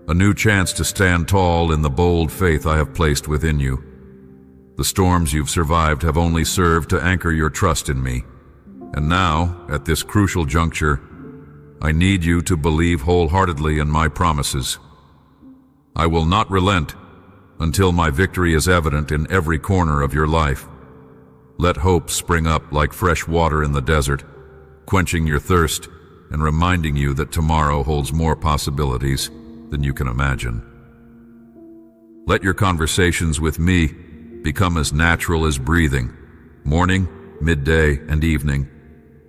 a new chance to stand tall in the bold faith I have placed within you. The storms you've survived have only served to anchor your trust in me. And now, at this crucial juncture, I need you to believe wholeheartedly in my promises. I will not relent until my victory is evident in every corner of your life. Let hope spring up like fresh water in the desert, quenching your thirst and reminding you that tomorrow holds more possibilities than you can imagine. Let your conversations with me become as natural as breathing. Morning, midday, and evening,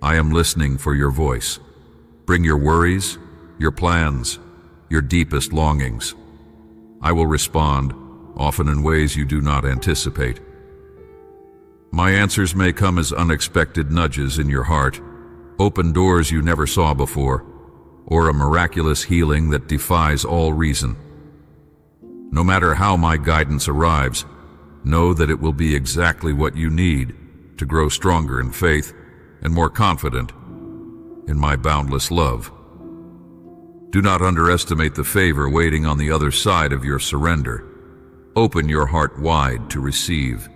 I am listening for your voice. Bring your worries, your plans, your deepest longings. I will respond, often in ways you do not anticipate. My answers may come as unexpected nudges in your heart, open doors you never saw before, or a miraculous healing that defies all reason. No matter how my guidance arrives, know that it will be exactly what you need to grow stronger in faith and more confident in my boundless love. Do not underestimate the favor waiting on the other side of your surrender. Open your heart wide to receive.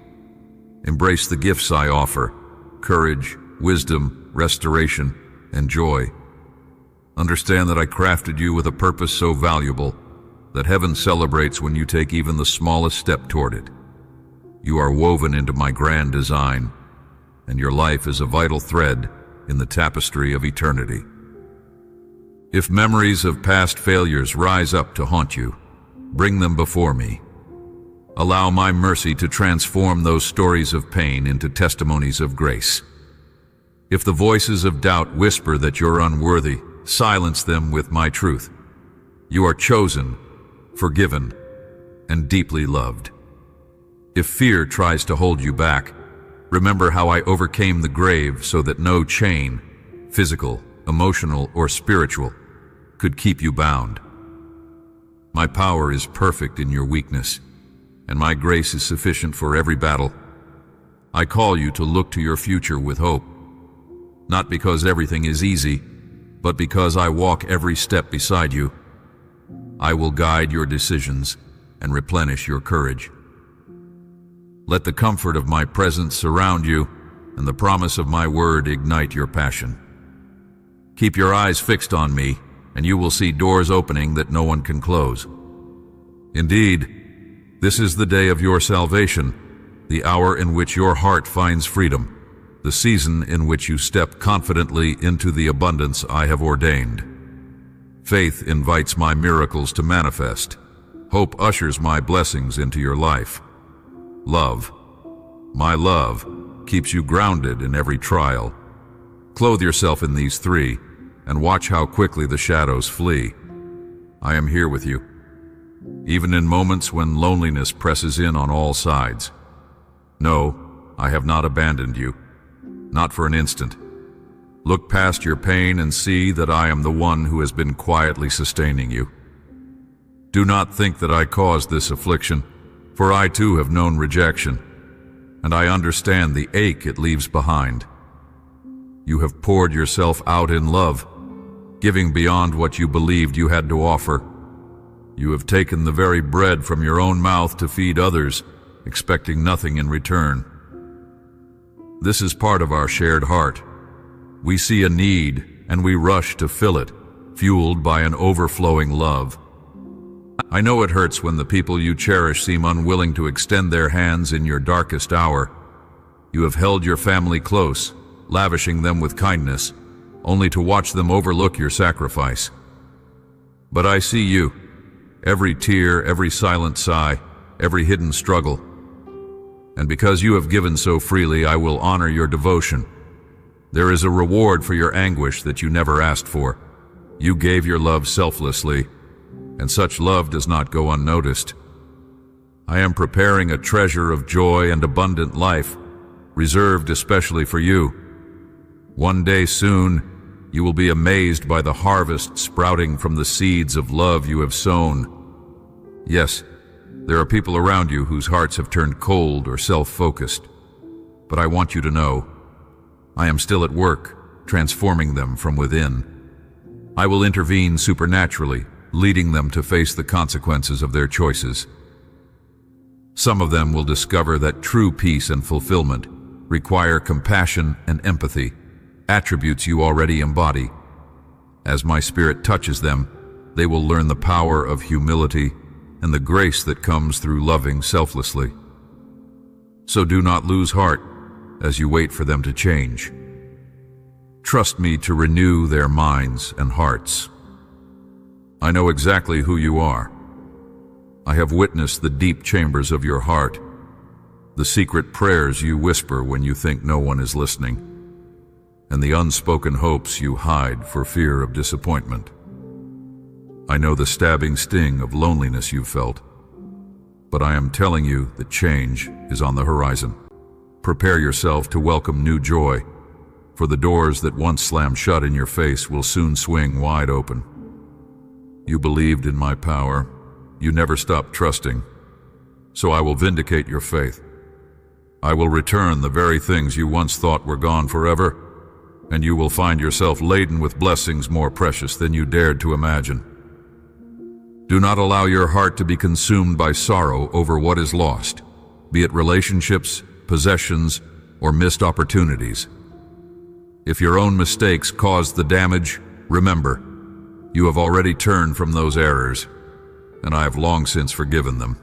Embrace the gifts I offer: courage, wisdom, restoration, and joy. Understand that I crafted you with a purpose so valuable that heaven celebrates when you take even the smallest step toward it. You are woven into my grand design, and your life is a vital thread in the tapestry of eternity. If memories of past failures rise up to haunt you, bring them before me. Allow my mercy to transform those stories of pain into testimonies of grace. If the voices of doubt whisper that you're unworthy, silence them with my truth. You are chosen, forgiven, and deeply loved. If fear tries to hold you back, remember how I overcame the grave so that no chain, physical, emotional, or spiritual, could keep you bound. My power is perfect in your weakness, and my grace is sufficient for every battle. I call you to look to your future with hope, not because everything is easy, but because I walk every step beside you. I will guide your decisions and replenish your courage. Let the comfort of my presence surround you, and the promise of my word ignite your passion. Keep your eyes fixed on me, and you will see doors opening that no one can close. Indeed, this is the day of your salvation, the hour in which your heart finds freedom, the season in which you step confidently into the abundance I have ordained. Faith invites my miracles to manifest. Hope ushers my blessings into your life. Love, my love, keeps you grounded in every trial. Clothe yourself in these three, and watch how quickly the shadows flee. I am here with you, even in moments when loneliness presses in on all sides. No, I have not abandoned you, not for an instant. Look past your pain and see that I am the one who has been quietly sustaining you. Do not think that I caused this affliction, for I too have known rejection, and I understand the ache it leaves behind. You have poured yourself out in love, giving beyond what you believed you had to offer. You have taken the very bread from your own mouth to feed others, expecting nothing in return. This is part of our shared heart. We see a need, and we rush to fill it, fueled by an overflowing love. I know it hurts when the people you cherish seem unwilling to extend their hands in your darkest hour. You have held your family close, lavishing them with kindness, only to watch them overlook your sacrifice. But I see you, every tear, every silent sigh, every hidden struggle. And because you have given so freely, I will honor your devotion. There is a reward for your anguish that you never asked for. You gave your love selflessly, and such love does not go unnoticed. I am preparing a treasure of joy and abundant life, reserved especially for you. One day soon, you will be amazed by the harvest sprouting from the seeds of love you have sown. Yes, there are people around you whose hearts have turned cold or self-focused, but I want you to know, I am still at work, transforming them from within. I will intervene supernaturally, leading them to face the consequences of their choices. Some of them will discover that true peace and fulfillment require compassion and empathy, attributes you already embody. As my spirit touches them, they will learn the power of humility and the grace that comes through loving selflessly. So do not lose heart as you wait for them to change. Trust me to renew their minds and hearts. I know exactly who you are. I have witnessed the deep chambers of your heart, the secret prayers you whisper when you think no one is listening, and the unspoken hopes you hide for fear of disappointment. I know the stabbing sting of loneliness you've felt, but I am telling you that change is on the horizon. Prepare yourself to welcome new joy, for the doors that once slammed shut in your face will soon swing wide open. You believed in my power. You never stopped trusting. So I will vindicate your faith. I will return the very things you once thought were gone forever, and you will find yourself laden with blessings more precious than you dared to imagine. Do not allow your heart to be consumed by sorrow over what is lost, be it relationships, possessions, or missed opportunities. If your own mistakes caused the damage, remember, you have already turned from those errors, and I have long since forgiven them.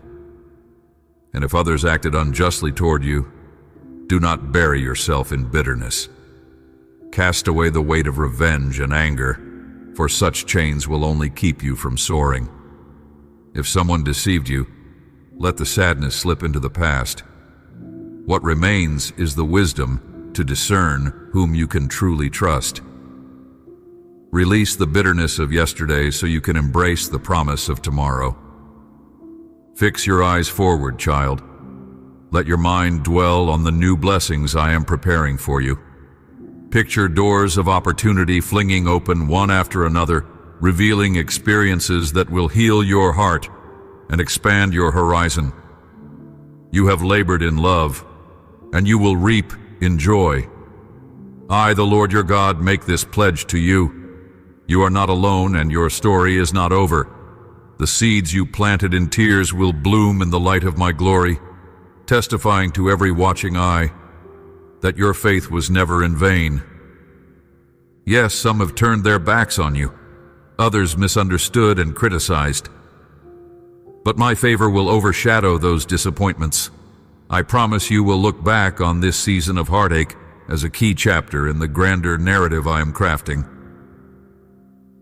And if others acted unjustly toward you, do not bury yourself in bitterness. Cast away the weight of revenge and anger, for such chains will only keep you from soaring. If someone deceived you, let the sadness slip into the past. What remains is the wisdom to discern whom you can truly trust. Release the bitterness of yesterday so you can embrace the promise of tomorrow. Fix your eyes forward, child. Let your mind dwell on the new blessings I am preparing for you. Picture doors of opportunity flinging open one after another, revealing experiences that will heal your heart and expand your horizon. You have labored in love, and you will reap in joy. I, the Lord your God, make this pledge to you. You are not alone, and your story is not over. The seeds you planted in tears will bloom in the light of my glory, testifying to every watching eye that your faith was never in vain. Yes, some have turned their backs on you. Others misunderstood and criticized. But my favor will overshadow those disappointments. I promise you will look back on this season of heartache as a key chapter in the grander narrative I am crafting.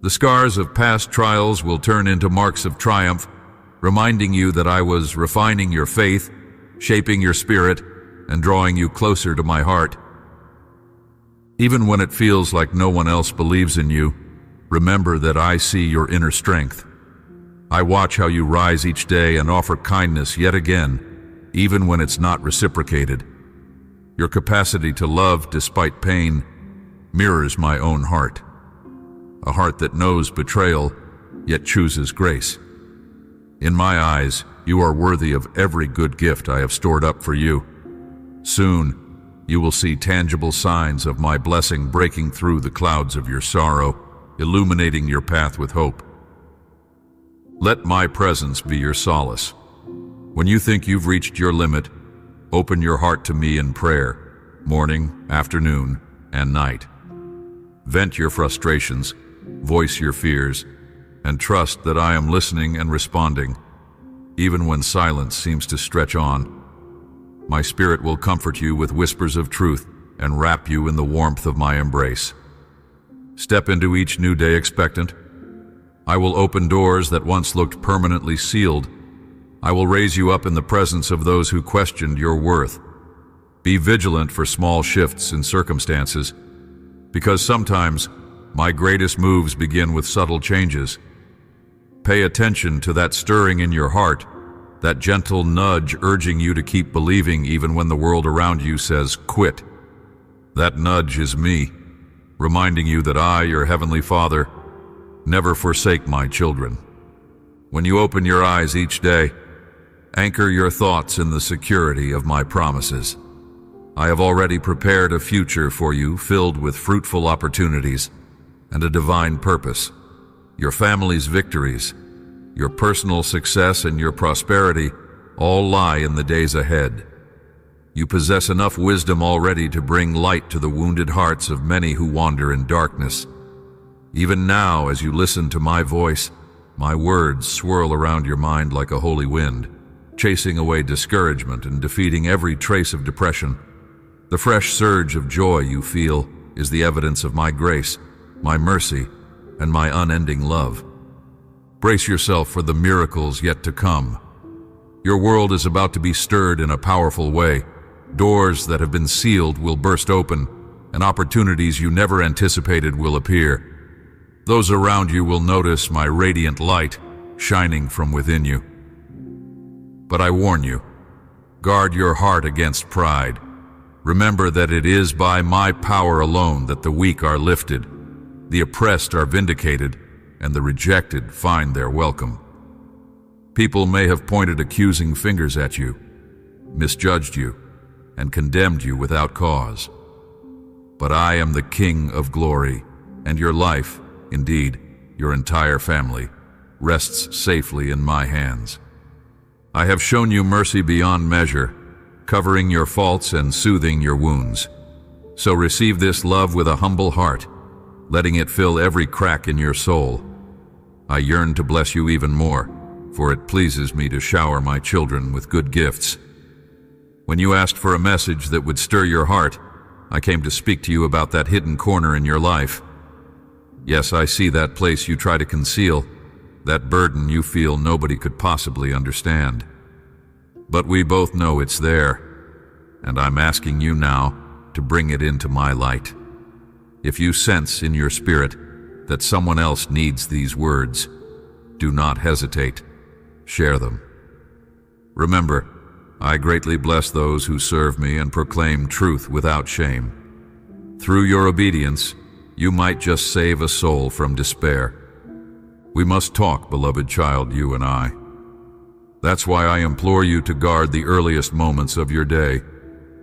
The scars of past trials will turn into marks of triumph, reminding you that I was refining your faith, shaping your spirit, and drawing you closer to my heart. Even when it feels like no one else believes in you, remember that I see your inner strength. I watch how you rise each day and offer kindness yet again, even when it's not reciprocated. Your capacity to love despite pain mirrors my own heart. A heart that knows betrayal, yet chooses grace. In my eyes, you are worthy of every good gift I have stored up for you. Soon, you will see tangible signs of my blessing breaking through the clouds of your sorrow, illuminating your path with hope. Let my presence be your solace. When you think you've reached your limit, open your heart to me in prayer, morning, afternoon, and night. Vent your frustrations, voice your fears, and trust that I am listening and responding, even when silence seems to stretch on. My spirit will comfort you with whispers of truth and wrap you in the warmth of my embrace. Step into each new day expectant. I will open doors that once looked permanently sealed. I will raise you up in the presence of those who questioned your worth. Be vigilant for small shifts in circumstances, because sometimes my greatest moves begin with subtle changes. Pay attention to that stirring in your heart, that gentle nudge urging you to keep believing even when the world around you says, quit. That nudge is me, reminding you that I, your Heavenly Father, never forsake my children. When you open your eyes each day, anchor your thoughts in the security of my promises. I have already prepared a future for you filled with fruitful opportunities and a divine purpose. Your family's victories, your personal success, and your prosperity all lie in the days ahead. You possess enough wisdom already to bring light to the wounded hearts of many who wander in darkness. Even now, as you listen to my voice, my words swirl around your mind like a holy wind, chasing away discouragement and defeating every trace of depression. The fresh surge of joy you feel is the evidence of my grace, my mercy, and my unending love. Brace yourself for the miracles yet to come. Your world is about to be stirred in a powerful way. Doors that have been sealed will burst open, and opportunities you never anticipated will appear. Those around you will notice my radiant light shining from within you. But I warn you, guard your heart against pride. Remember that it is by my power alone that the weak are lifted, the oppressed are vindicated, and the rejected find their welcome. People may have pointed accusing fingers at you, misjudged you, and condemned you without cause. But I am the King of glory, and your life, indeed, your entire family, rests safely in my hands. I have shown you mercy beyond measure, covering your faults and soothing your wounds. So receive this love with a humble heart, letting it fill every crack in your soul. I yearn to bless you even more, for it pleases me to shower my children with good gifts. When you asked for a message that would stir your heart, I came to speak to you about that hidden corner in your life. Yes, I see that place you try to conceal, that burden you feel nobody could possibly understand. But we both know it's there, and I'm asking you now to bring it into my light. If you sense in your spirit that someone else needs these words, do not hesitate. Share them. Remember, I greatly bless those who serve me and proclaim truth without shame. Through your obedience, you might just save a soul from despair. We must talk, beloved child, you and I. That's why I implore you to guard the earliest moments of your day.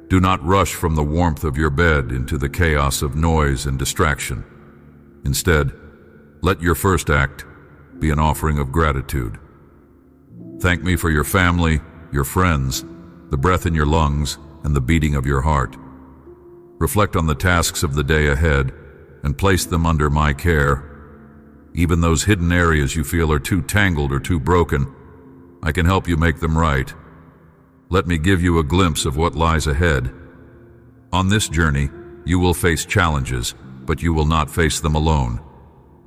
Do not rush from the warmth of your bed into the chaos of noise and distraction. Instead, let your first act be an offering of gratitude. Thank me for your family, your friends, the breath in your lungs, and the beating of your heart. Reflect on the tasks of the day ahead and place them under my care. Even those hidden areas you feel are too tangled or too broken, I can help you make them right. Let me give you a glimpse of what lies ahead. On this journey, you will face challenges, but you will not face them alone.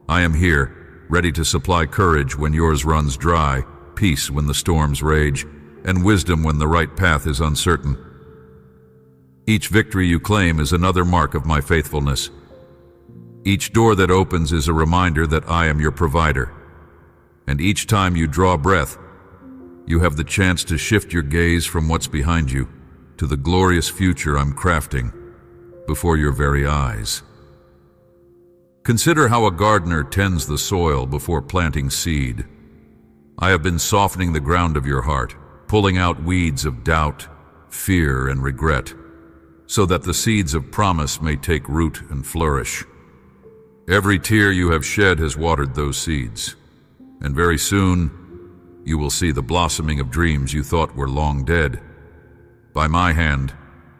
I am here, ready to supply courage when yours runs dry, peace when the storms rage, and wisdom when the right path is uncertain. Each victory you claim is another mark of my faithfulness. Each door that opens is a reminder that I am your provider. And each time you draw breath, you have the chance to shift your gaze from what's behind you to the glorious future I'm crafting before your very eyes. Consider how a gardener tends the soil before planting seed. I have been softening the ground of your heart, pulling out weeds of doubt, fear, and regret, so that the seeds of promise may take root and flourish. Every tear you have shed has watered those seeds, and very soon you will see the blossoming of dreams you thought were long dead. By my hand,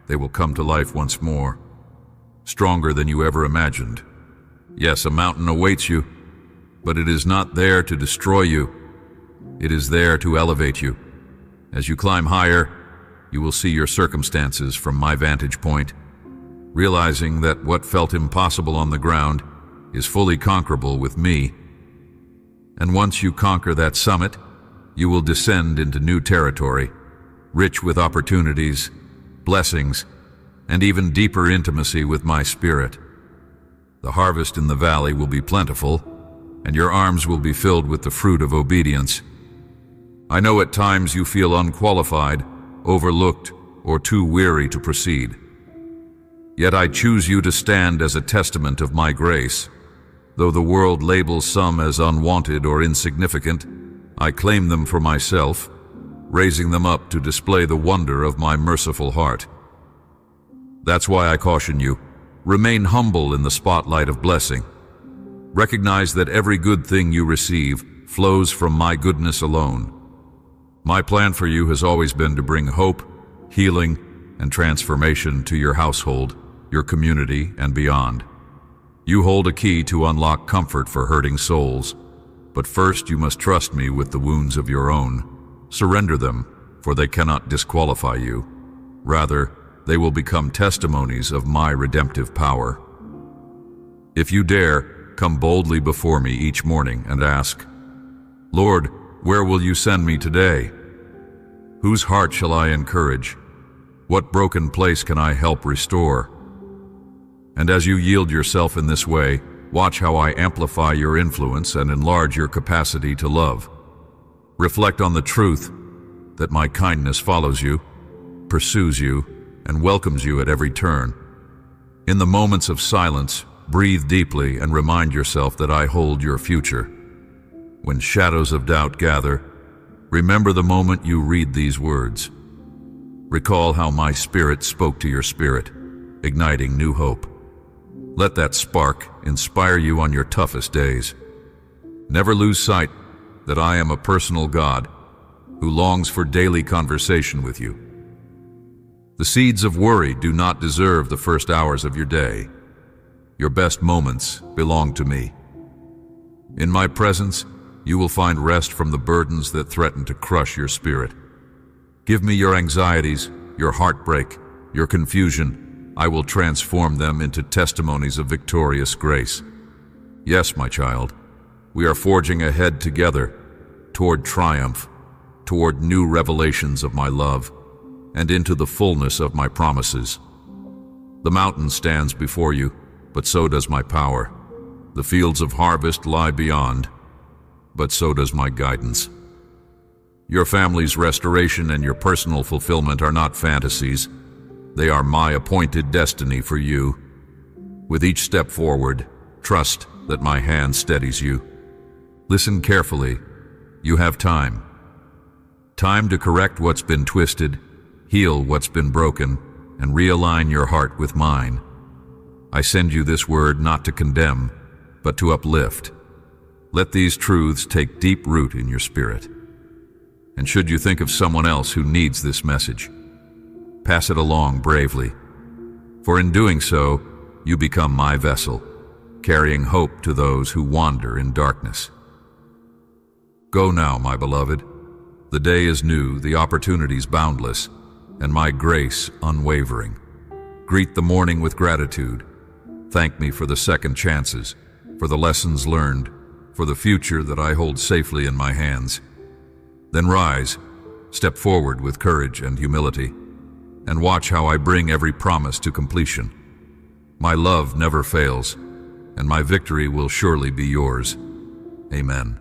they will come to life once more, stronger than you ever imagined. Yes, a mountain awaits you, but it is not there to destroy you. It is there to elevate you. As you climb higher, you will see your circumstances from my vantage point, realizing that what felt impossible on the ground is fully conquerable with me. And once you conquer that summit, you will descend into new territory, rich with opportunities, blessings, and even deeper intimacy with my spirit. The harvest in the valley will be plentiful, and your arms will be filled with the fruit of obedience. I know at times you feel unqualified, overlooked, or too weary to proceed. Yet I choose you to stand as a testament of my grace. Though the world labels some as unwanted or insignificant, I claim them for myself, raising them up to display the wonder of my merciful heart. That's why I caution you, remain humble in the spotlight of blessing. Recognize that every good thing you receive flows from my goodness alone. My plan for you has always been to bring hope, healing, and transformation to your household, your community, and beyond. You hold a key to unlock comfort for hurting souls. But first you must trust me with the wounds of your own. Surrender them, for they cannot disqualify you. Rather, they will become testimonies of my redemptive power. If you dare, come boldly before me each morning and ask, Lord, where will you send me today? Whose heart shall I encourage? What broken place can I help restore? And as you yield yourself in this way, watch how I amplify your influence and enlarge your capacity to love. Reflect on the truth that my kindness follows you, pursues you, and welcomes you at every turn. In the moments of silence, breathe deeply and remind yourself that I hold your future. When shadows of doubt gather, remember the moment you read these words. Recall how my spirit spoke to your spirit, igniting new hope. Let that spark inspire you on your toughest days. Never lose sight that I am a personal God who longs for daily conversation with you. The seeds of worry do not deserve the first hours of your day. Your best moments belong to me. In my presence, you will find rest from the burdens that threaten to crush your spirit. Give me your anxieties, your heartbreak, your confusion. I will transform them into testimonies of victorious grace. Yes, my child, we are forging ahead together toward triumph, toward new revelations of my love, and into the fullness of my promises. The mountain stands before you, but so does my power. The fields of harvest lie beyond, but so does my guidance. Your family's restoration and your personal fulfillment are not fantasies. They are my appointed destiny for you. With each step forward, trust that my hand steadies you. Listen carefully. You have time. Time to correct what's been twisted, heal what's been broken, and realign your heart with mine. I send you this word not to condemn, but to uplift. Let these truths take deep root in your spirit. And should you think of someone else who needs this message, pass it along bravely. For in doing so, you become my vessel, carrying hope to those who wander in darkness. Go now, my beloved. The day is new, the opportunities boundless, and my grace unwavering. Greet the morning with gratitude. Thank me for the second chances, for the lessons learned, for the future that I hold safely in my hands. Then rise, step forward with courage and humility, and watch how I bring every promise to completion. My love never fails, and my victory will surely be yours. Amen.